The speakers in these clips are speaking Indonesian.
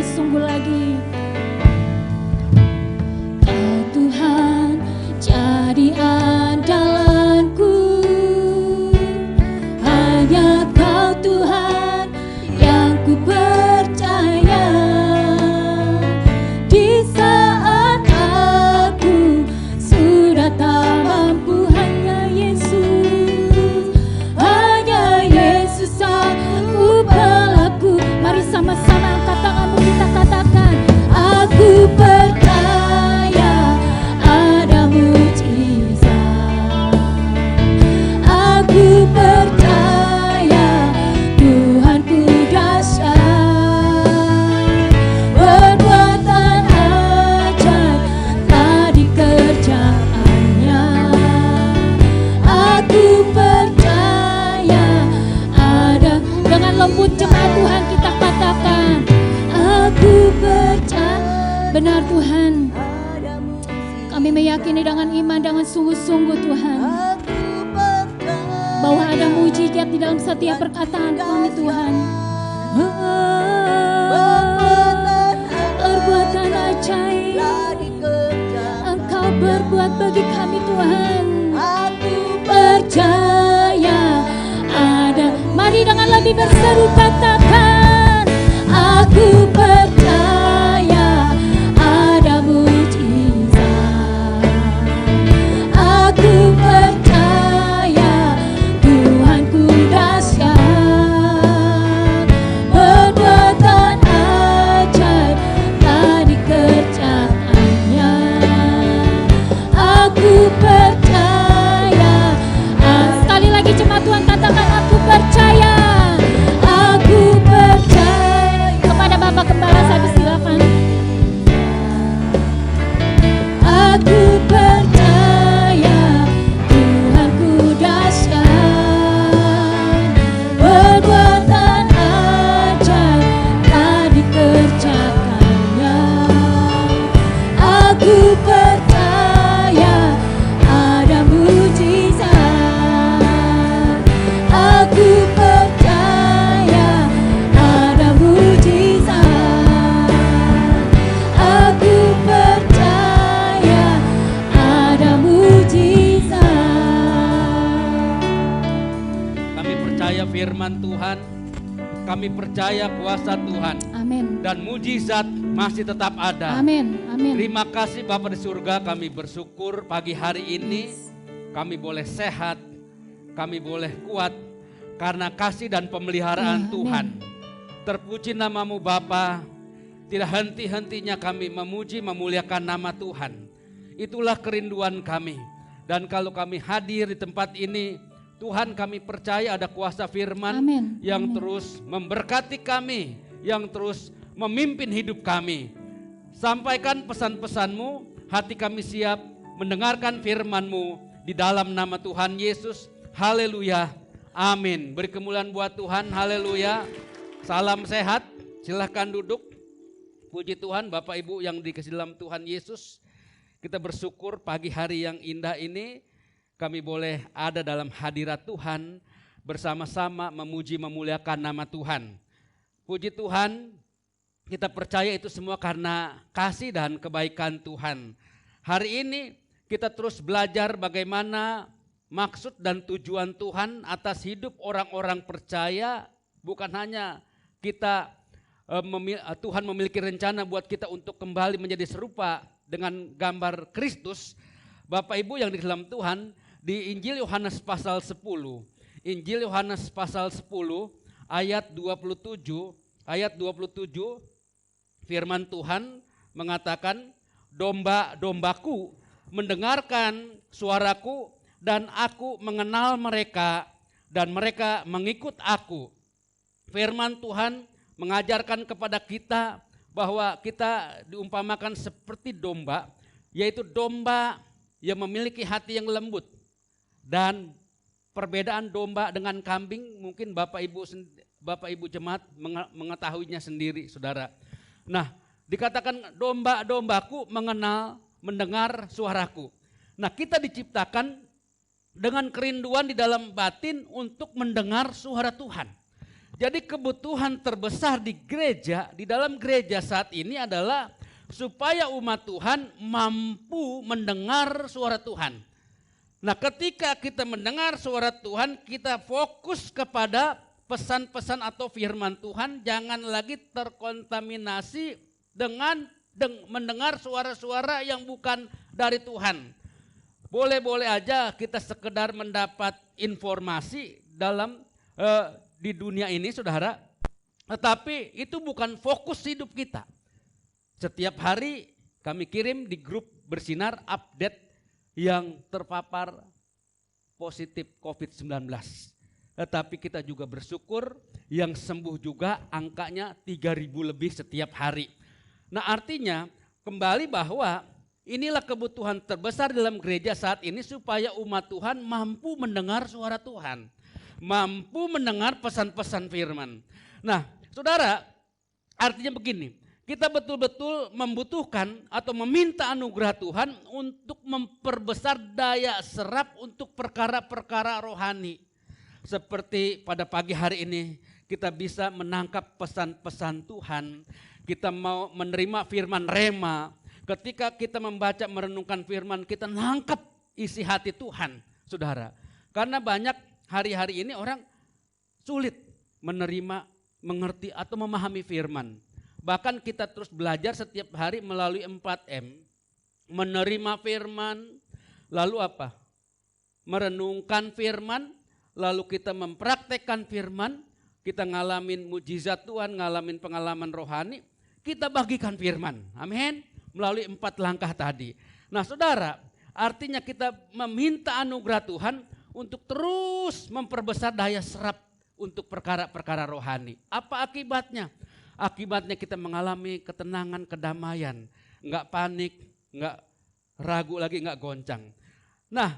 sungguh-sungguh lagi. Kau Tuhan jadi andalanku, hanya Kau Tuhan yang ku percaya. Di saat aku sudah tak mampu, hanya Yesus aku pelaku. Mari sama-sama angkat tanganmu, kita katakan, aku percaya ada mujizat. Aku percaya Tuhanku dahsyat, perbuatan ajaib telah dikerjakannya. Aku percaya ada. Dengan lembut jemaat Tuhan kita katakan, aku percaya. Benar Tuhan, kami meyakini dengan iman, dengan sungguh-sungguh Tuhan, bahwa ada mujizat di dalam setiap perkataan kami Tuhan. Perbuatan ajaib Engkau berbuat bagi kami Tuhan. Aku percaya ada. Mari dengan lebih berseru katakan, aku percaya ada mujizat. Aku percaya Tuhanku dahsyat, perbuatan ajaib telah dikerjakannya. Aku percaya. Sekali lagi jemaat Tuhan katakan, aku percaya. Aku percaya. Kepada Bapak Gembala saya persilakan. Aku percaya Tuhanku dahsyat, perbuatan ajaib telah dikerjakannya. Aku percaya ada mujizat. Aku percaya ada mujizat. Aku percaya ada mujizat. Kami percaya firman Tuhan, kami percaya kuasa Tuhan, Amin. dan mujizat masih tetap ada. Amin. Amin. Terima kasih Bapa di surga, kami bersyukur pagi hari ini kami boleh sehat, kami boleh kuat karena kasih dan pemeliharaan Ya, Tuhan. Terpuji namamu Bapa, tidak henti-hentinya kami memuji memuliakan nama Tuhan. Itulah kerinduan kami. Dan kalau kami hadir di tempat ini, Tuhan kami percaya ada kuasa firman Amin. yang Amin. terus memberkati kami, yang terus memimpin hidup kami. Sampaikan pesan-pesanmu, hati kami siap mendengarkan firman-Mu di dalam nama Tuhan Yesus. Haleluya, amin. Beri kemuliaan buat Tuhan, haleluya. Salam sehat, silahkan duduk. Puji Tuhan, Bapak Ibu yang dikasihi dalam Tuhan Yesus. Kita bersyukur pagi hari yang indah ini kami boleh ada dalam hadirat Tuhan bersama-sama memuji memuliakan nama Tuhan. Puji Tuhan, kita percaya itu semua karena kasih dan kebaikan Tuhan. Hari ini kita terus belajar bagaimana maksud dan tujuan Tuhan atas hidup orang-orang percaya. Bukan hanya kita Tuhan memiliki rencana buat kita untuk kembali menjadi serupa dengan gambar Kristus. Bapak Ibu yang di dalam Tuhan, di Injil Yohanes pasal 10. Injil Yohanes pasal 10 ayat 27 firman Tuhan mengatakan, domba-dombaku mendengarkan suaraku dan aku mengenal mereka dan mereka mengikut aku. Firman Tuhan mengajarkan kepada kita bahwa kita diumpamakan seperti domba, yaitu domba yang memiliki hati yang lembut. Dan perbedaan domba dengan kambing mungkin Bapak Ibu jemaat mengetahuinya sendiri, saudara. Nah, dikatakan domba-dombaku mendengar suaraku. Nah, kita diciptakan dengan kerinduan di dalam batin untuk mendengar suara Tuhan. Jadi kebutuhan terbesar di gereja, di dalam gereja saat ini adalah supaya umat Tuhan mampu mendengar suara Tuhan. Nah, ketika kita mendengar suara Tuhan, kita fokus kepada pesan-pesan atau firman Tuhan, jangan lagi terkontaminasi dengan mendengar suara-suara yang bukan dari Tuhan. Boleh-boleh aja kita sekedar mendapat informasi dalam di dunia ini, saudara, tetapi itu bukan fokus hidup kita. Setiap hari kami kirim di grup Bersinar update yang terpapar positif COVID-19. Tetapi kita juga bersyukur yang sembuh juga angkanya 3.000 lebih setiap hari. Nah, artinya kembali bahwa inilah kebutuhan terbesar dalam gereja saat ini supaya umat Tuhan mampu mendengar suara Tuhan. Mampu mendengar pesan-pesan firman. Nah, saudara, artinya begini. Kita betul-betul membutuhkan atau meminta anugerah Tuhan untuk memperbesar daya serap untuk perkara-perkara rohani. Seperti pada pagi hari ini kita bisa menangkap pesan-pesan Tuhan. Kita mau menerima firman rema. Ketika kita membaca merenungkan firman, kita nangkap isi hati Tuhan, saudara. Karena banyak hari-hari ini orang sulit menerima, mengerti atau memahami firman. Bahkan kita terus belajar setiap hari melalui 4M. Menerima firman, lalu apa? Merenungkan firman, lalu kita mempraktekkan firman, kita ngalamin mujizat Tuhan, ngalamin pengalaman rohani, kita bagikan firman. Amin. Melalui 4 langkah tadi. Nah, saudara, artinya kita meminta anugerah Tuhan untuk terus memperbesar daya serap untuk perkara-perkara rohani. Apa akibatnya? Akibatnya kita mengalami ketenangan, kedamaian, enggak panik, enggak ragu lagi, enggak goncang. Nah,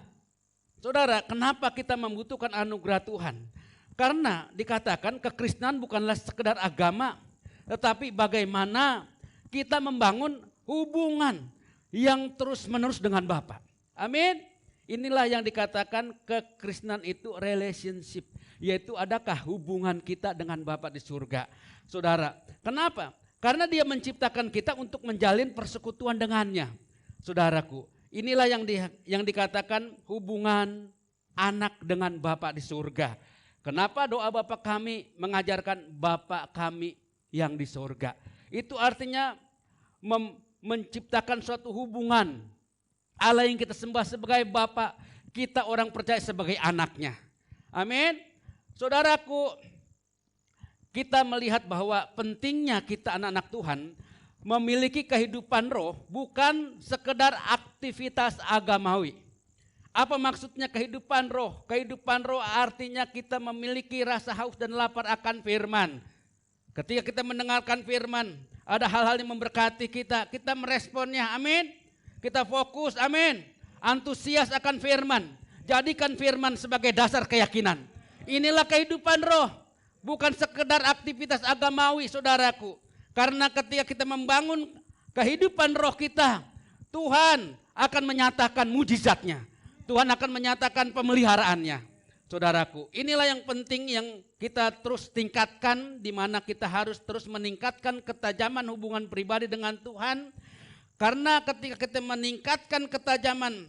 saudara, kenapa kita membutuhkan anugerah Tuhan? Karena dikatakan kekristenan bukanlah sekedar agama, tetapi bagaimana kita membangun hubungan yang terus-menerus dengan Bapa. Amin. Inilah yang dikatakan kekristenan itu relationship, yaitu adakah hubungan kita dengan Bapa di surga. Saudara, kenapa? Karena Dia menciptakan kita untuk menjalin persekutuan dengannya. Saudaraku, inilah yang dikatakan hubungan anak dengan Bapa di surga. Kenapa doa Bapa kami mengajarkan Bapa kami yang di surga? Itu artinya menciptakan suatu hubungan. Allah yang kita sembah sebagai Bapa, kita orang percaya sebagai anaknya. Amin. Saudaraku, kita melihat bahwa pentingnya kita anak-anak Tuhan memiliki kehidupan roh bukan sekedar aktivitas agamawi. Apa maksudnya kehidupan roh? Kehidupan roh artinya kita memiliki rasa haus dan lapar akan firman. Ketika kita mendengarkan firman, ada hal-hal yang memberkati kita, kita meresponnya, amin. Kita fokus, amin. Antusias akan firman. Jadikan firman sebagai dasar keyakinan. Inilah kehidupan roh. Bukan sekedar aktivitas agamawi, saudaraku. Karena ketika kita membangun kehidupan roh kita, Tuhan akan menyatakan mujizatnya. Tuhan akan menyatakan pemeliharaannya. Saudaraku, inilah yang penting yang kita terus tingkatkan, di mana kita harus terus meningkatkan ketajaman hubungan pribadi dengan Tuhan. Karena ketika kita meningkatkan ketajaman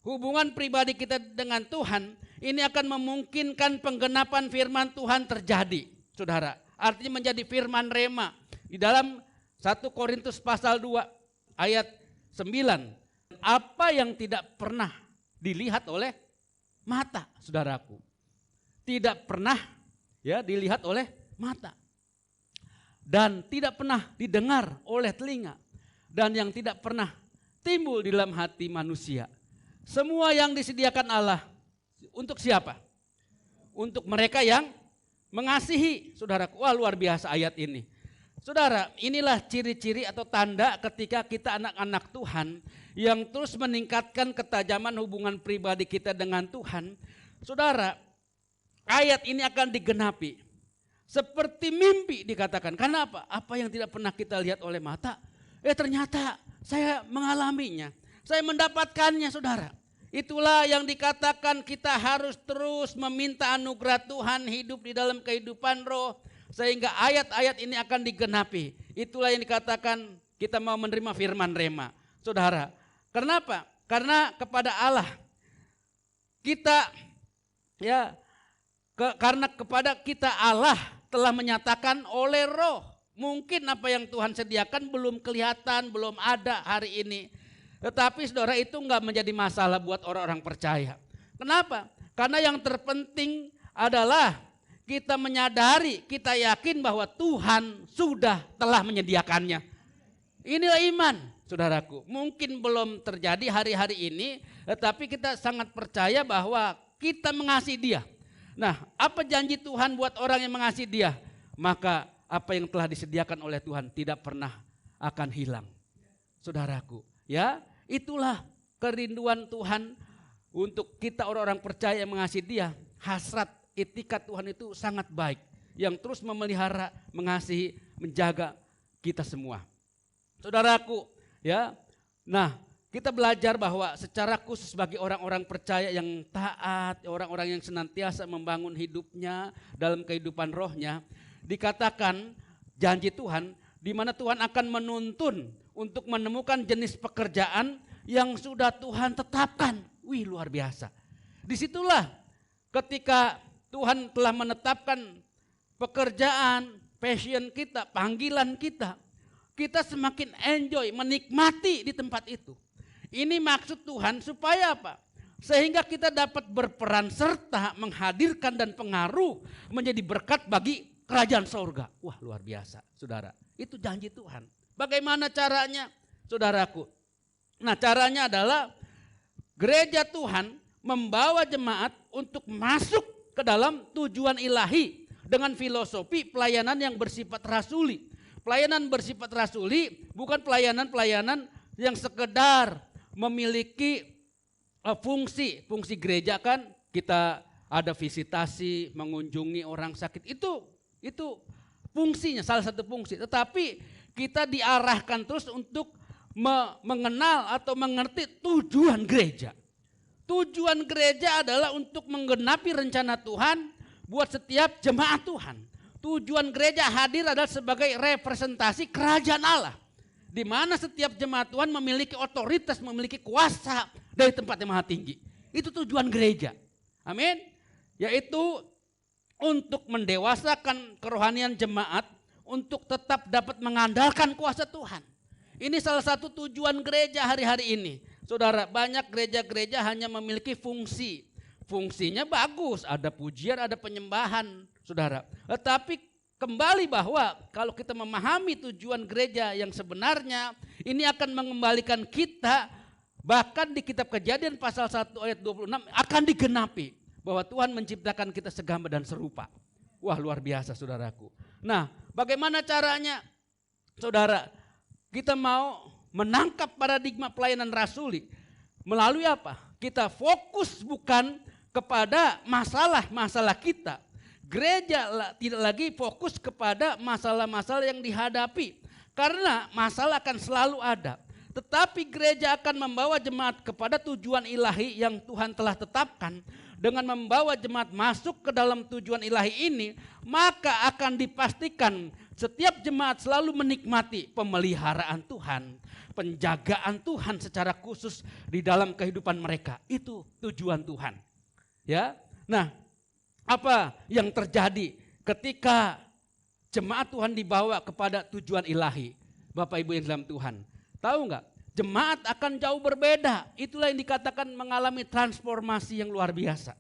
hubungan pribadi kita dengan Tuhan, ini akan memungkinkan penggenapan firman Tuhan terjadi, saudara. Artinya menjadi firman rema. Di dalam 1 Korintus pasal 2 ayat 9. Apa yang tidak pernah dilihat oleh mata, saudaraku. Tidak pernah dilihat oleh mata. Dan tidak pernah didengar oleh telinga. Dan yang tidak pernah timbul di dalam hati manusia. Semua yang disediakan Allah. Untuk siapa? Untuk mereka yang mengasihi, saudaraku. Wah, luar biasa ayat ini. Saudara, inilah ciri-ciri atau tanda ketika kita anak-anak Tuhan yang terus meningkatkan ketajaman hubungan pribadi kita dengan Tuhan. Saudara, ayat ini akan digenapi. Seperti mimpi dikatakan. Kenapa? Apa yang tidak pernah kita lihat oleh mata, ternyata saya mengalaminya. Saya mendapatkannya, saudara. Itulah yang dikatakan kita harus terus meminta anugerah Tuhan hidup di dalam kehidupan roh. sehingga ayat-ayat ini akan digenapi. Itulah yang dikatakan kita mau menerima firman rema. Saudara, kenapa? Karena kepada Allah kita karena kepada kita Allah telah menyatakan oleh Roh. Mungkin apa yang Tuhan sediakan belum kelihatan, belum ada hari ini. Tetapi saudara, itu enggak menjadi masalah buat orang-orang percaya. Kenapa? Karena yang terpenting adalah kita menyadari, kita yakin bahwa Tuhan sudah telah menyediakannya. Inilah iman, saudaraku. Mungkin belum terjadi hari-hari ini, tetapi kita sangat percaya bahwa kita mengasihi Dia. Nah, apa janji Tuhan buat orang yang mengasihi Dia? Maka apa yang telah disediakan oleh Tuhan tidak pernah akan hilang. Saudaraku, itulah kerinduan Tuhan untuk kita orang-orang percaya yang mengasihi Dia. Hasrat etikat Tuhan itu sangat baik, yang terus memelihara, mengasihi, menjaga kita semua. Saudaraku, nah, kita belajar bahwa secara khusus bagi orang-orang percaya yang taat, orang-orang yang senantiasa membangun hidupnya dalam kehidupan rohnya, dikatakan janji Tuhan di mana Tuhan akan menuntun untuk menemukan jenis pekerjaan yang sudah Tuhan tetapkan. Wih, luar biasa. Disitulah ketika Tuhan telah menetapkan pekerjaan, passion kita, panggilan kita, kita semakin enjoy, menikmati di tempat itu. Ini maksud Tuhan supaya apa? Sehingga kita dapat berperan serta menghadirkan dan pengaruh menjadi berkat bagi kerajaan sorga. Wah, luar biasa, saudara. Itu janji Tuhan. Bagaimana caranya, saudaraku? Nah, caranya adalah gereja Tuhan membawa jemaat untuk masuk ke dalam tujuan ilahi dengan filosofi pelayanan yang bersifat rasuli. Pelayanan bersifat rasuli bukan pelayanan-pelayanan yang sekedar memiliki fungsi gereja, kan kita ada visitasi, mengunjungi orang sakit, itu fungsinya, salah satu fungsi. Tetapi kita diarahkan terus untuk mengenal atau mengerti tujuan gereja. Tujuan gereja adalah untuk menggenapi rencana Tuhan buat setiap jemaat Tuhan. Tujuan gereja hadir adalah sebagai representasi kerajaan Allah, di mana setiap jemaat Tuhan memiliki otoritas, memiliki kuasa dari tempat yang maha tinggi. Itu tujuan gereja. Amin. Yaitu untuk mendewasakan kerohanian jemaat untuk tetap dapat mengandalkan kuasa Tuhan. Ini salah satu tujuan gereja hari-hari ini. Saudara, banyak gereja-gereja hanya memiliki fungsi. Fungsinya bagus, ada pujian, ada penyembahan, saudara. Tetapi kembali bahwa kalau kita memahami tujuan gereja yang sebenarnya, ini akan mengembalikan kita, bahkan di kitab Kejadian pasal 1 ayat 26 akan digenapi bahwa Tuhan menciptakan kita segambar dan serupa. Wah, luar biasa, saudaraku. Nah, bagaimana caranya? Saudara, kita mau menangkap paradigma pelayanan rasuli melalui apa? Kita fokus bukan kepada masalah-masalah kita. Gereja tidak lagi fokus kepada masalah-masalah yang dihadapi, karena masalah akan selalu ada. Tetapi gereja akan membawa jemaat kepada tujuan ilahi yang Tuhan telah tetapkan. Dengan membawa jemaat masuk ke dalam tujuan ilahi ini, maka akan dipastikan setiap jemaat selalu menikmati pemeliharaan Tuhan, penjagaan Tuhan secara khusus di dalam kehidupan mereka. Itu tujuan Tuhan. Ya. Nah, apa yang terjadi ketika jemaat Tuhan dibawa kepada tujuan ilahi? Bapak Ibu yang dalam Tuhan, tahu enggak? Jemaat akan jauh berbeda. Itulah yang dikatakan mengalami transformasi yang luar biasa.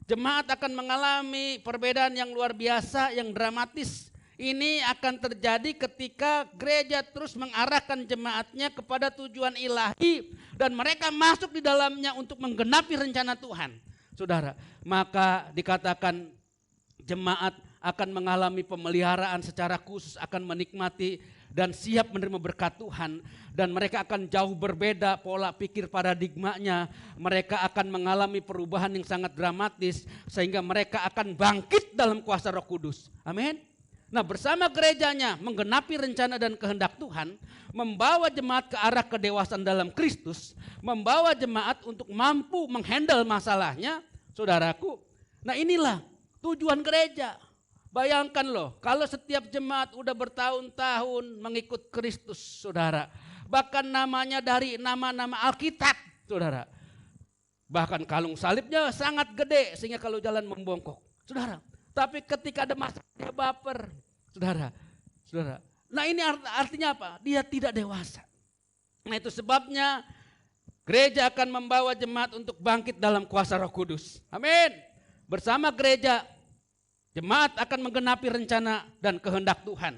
Jemaat akan mengalami perbedaan yang luar biasa, yang dramatis. Ini akan terjadi ketika gereja terus mengarahkan jemaatnya kepada tujuan ilahi dan mereka masuk di dalamnya untuk menggenapi rencana Tuhan. Saudara, maka dikatakan jemaat akan mengalami pemeliharaan secara khusus, akan menikmati dan siap menerima berkat Tuhan, dan mereka akan jauh berbeda pola pikir paradigmanya. Mereka akan mengalami perubahan yang sangat dramatis sehingga mereka akan bangkit dalam kuasa Roh Kudus. Amin. Nah, bersama gerejanya menggenapi rencana dan kehendak Tuhan, membawa jemaat ke arah kedewasaan dalam Kristus, membawa jemaat untuk mampu menghandle masalahnya, saudaraku. Nah, inilah tujuan gereja. Bayangkan loh, kalau setiap jemaat udah bertahun-tahun mengikut Kristus, saudara. Bahkan namanya dari nama-nama Alkitab, saudara. Bahkan kalung salibnya sangat gede sehingga kalau jalan membongkok, saudara. Tapi ketika ada masalah dia baper, saudara. Nah ini artinya apa? Dia tidak dewasa. Nah itu sebabnya gereja akan membawa jemaat untuk bangkit dalam kuasa Roh Kudus. Amin. Bersama gereja, jemaat akan menggenapi rencana dan kehendak Tuhan.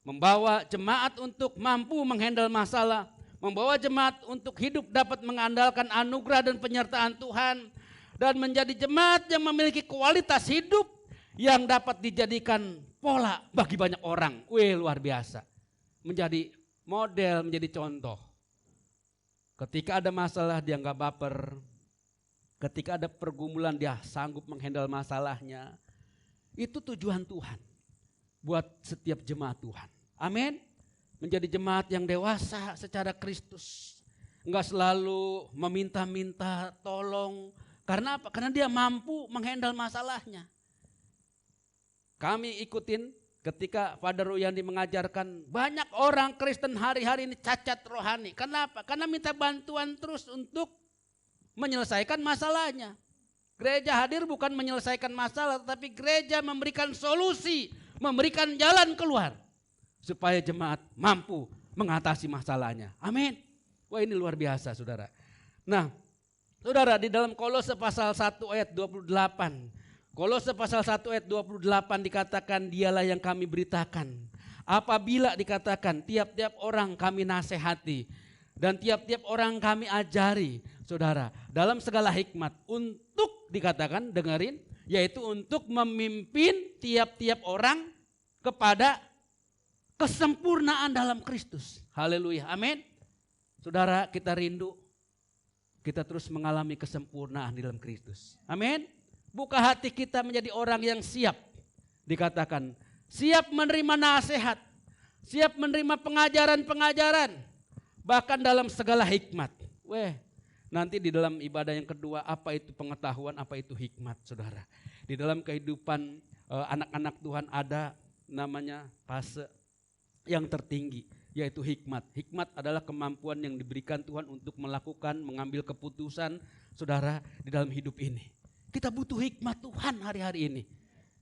Membawa jemaat untuk mampu menghandle masalah. Membawa jemaat untuk hidup dapat mengandalkan anugerah dan penyertaan Tuhan. Dan menjadi jemaat yang memiliki kualitas hidup yang dapat dijadikan pola bagi banyak orang. Wih, luar biasa. Menjadi model, menjadi contoh. Ketika ada masalah dia nggak baper. Ketika ada pergumulan dia sanggup menghandle masalahnya. Itu tujuan Tuhan buat setiap jemaat Tuhan. Amin. Menjadi jemaat yang dewasa secara Kristus. Enggak selalu meminta-minta tolong. Karena apa? Karena dia mampu menghandle masalahnya. Kami ikutin ketika Father Ruyandi mengajarkan banyak orang Kristen hari-hari ini cacat rohani. Kenapa? Karena minta bantuan terus untuk menyelesaikan masalahnya. Gereja hadir bukan menyelesaikan masalah, tetapi gereja memberikan solusi, memberikan jalan keluar. Supaya jemaat mampu mengatasi masalahnya. Amin. Wah ini luar biasa saudara. Nah saudara di dalam Kolose pasal 1 ayat 28. Kolose pasal 1 ayat 28 dikatakan dialah yang kami beritakan. Apabila dikatakan tiap-tiap orang kami nasihati. Dan tiap-tiap orang kami ajari. Saudara dalam segala hikmat untuk dikatakan dengerin. Yaitu untuk memimpin tiap-tiap orang kepada kesempurnaan dalam Kristus. Haleluya, amin. Saudara kita rindu. Kita terus mengalami kesempurnaan di dalam Kristus. Amin. Buka hati kita menjadi orang yang siap. Dikatakan siap menerima nasihat. Siap menerima pengajaran-pengajaran. Bahkan dalam segala hikmat. Nanti di dalam ibadah yang kedua apa itu pengetahuan, apa itu hikmat saudara. Di dalam kehidupan anak-anak Tuhan ada namanya fase yang tertinggi. Yaitu hikmat. Hikmat adalah kemampuan yang diberikan Tuhan untuk melakukan, mengambil keputusan saudara di dalam hidup ini. Kita butuh hikmat Tuhan hari-hari ini.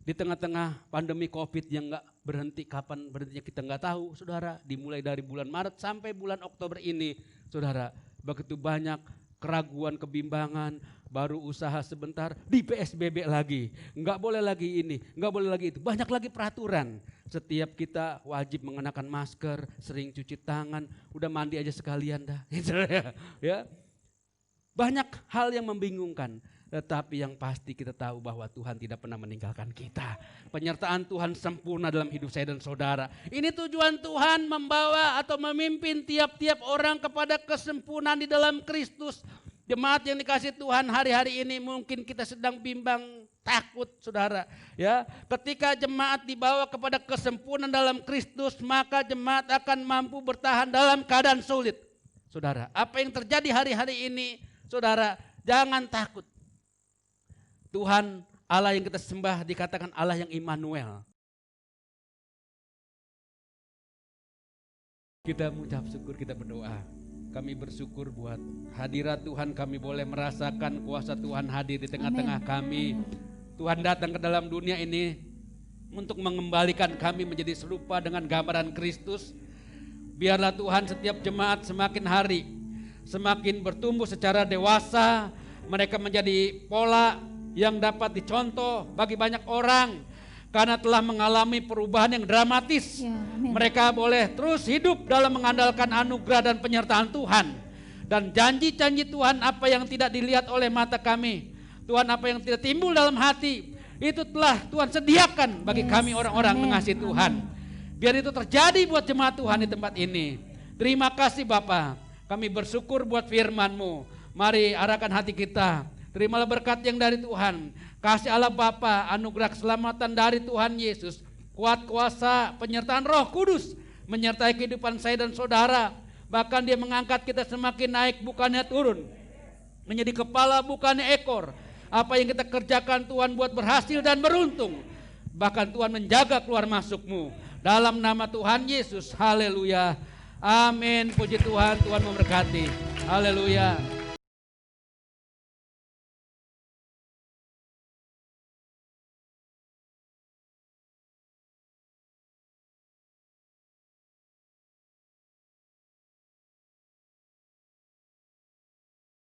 Di tengah-tengah pandemi COVID yang gak berhenti, kapan berhentinya kita gak tahu saudara. Dimulai dari bulan Maret sampai bulan Oktober ini saudara. Begitu banyak keraguan, kebimbangan, baru usaha sebentar di PSBB lagi. Gak boleh lagi ini, gak boleh lagi itu. Banyak lagi peraturan. Setiap kita wajib mengenakan masker, sering cuci tangan, udah mandi aja sekalian dah. Ya. Banyak hal yang membingungkan. Tetapi yang pasti kita tahu bahwa Tuhan tidak pernah meninggalkan kita. Penyertaan Tuhan sempurna dalam hidup saya dan saudara. Ini tujuan Tuhan membawa atau memimpin tiap-tiap orang kepada kesempurnaan di dalam Kristus. Jemaat yang dikasih Tuhan hari-hari ini mungkin kita sedang bimbang, takut saudara. Ya, ketika jemaat dibawa kepada kesempurnaan dalam Kristus, maka jemaat akan mampu bertahan dalam keadaan sulit. Saudara, apa yang terjadi hari-hari ini, saudara, jangan takut. Tuhan Allah yang kita sembah dikatakan Allah yang Immanuel. Kita mengucap syukur, kita berdoa. Kami bersyukur buat hadirat Tuhan, kami boleh merasakan kuasa Tuhan hadir di tengah-tengah kami. Tuhan datang ke dalam dunia ini untuk mengembalikan kami menjadi serupa dengan gambaran Kristus. Biarlah Tuhan setiap jemaat semakin hari semakin bertumbuh secara dewasa. Mereka menjadi pola yang dapat dicontoh bagi banyak orang karena telah mengalami perubahan yang dramatis. Ya, mereka boleh terus hidup dalam mengandalkan anugerah dan penyertaan Tuhan. Dan janji-janji Tuhan apa yang tidak dilihat oleh mata kami, Tuhan apa yang tidak timbul dalam hati, itu telah Tuhan sediakan bagi kami orang-orang mengasihi Tuhan. Biar itu terjadi buat jemaat Tuhan di tempat ini. Terima kasih Bapa, kami bersyukur buat firman-Mu. Mari arahkan hati kita. Terimalah berkat yang dari Tuhan. Kasih Allah Bapa, anugerah keselamatan dari Tuhan Yesus. Kuat kuasa penyertaan Roh Kudus menyertai kehidupan saya dan saudara. Bahkan dia mengangkat kita semakin naik bukannya turun. Menjadi kepala bukannya ekor. Apa yang kita kerjakan Tuhan buat berhasil dan beruntung. Bahkan Tuhan menjaga keluar masukmu. Dalam nama Tuhan Yesus, haleluya. Amin, puji Tuhan, Tuhan memberkati. Haleluya.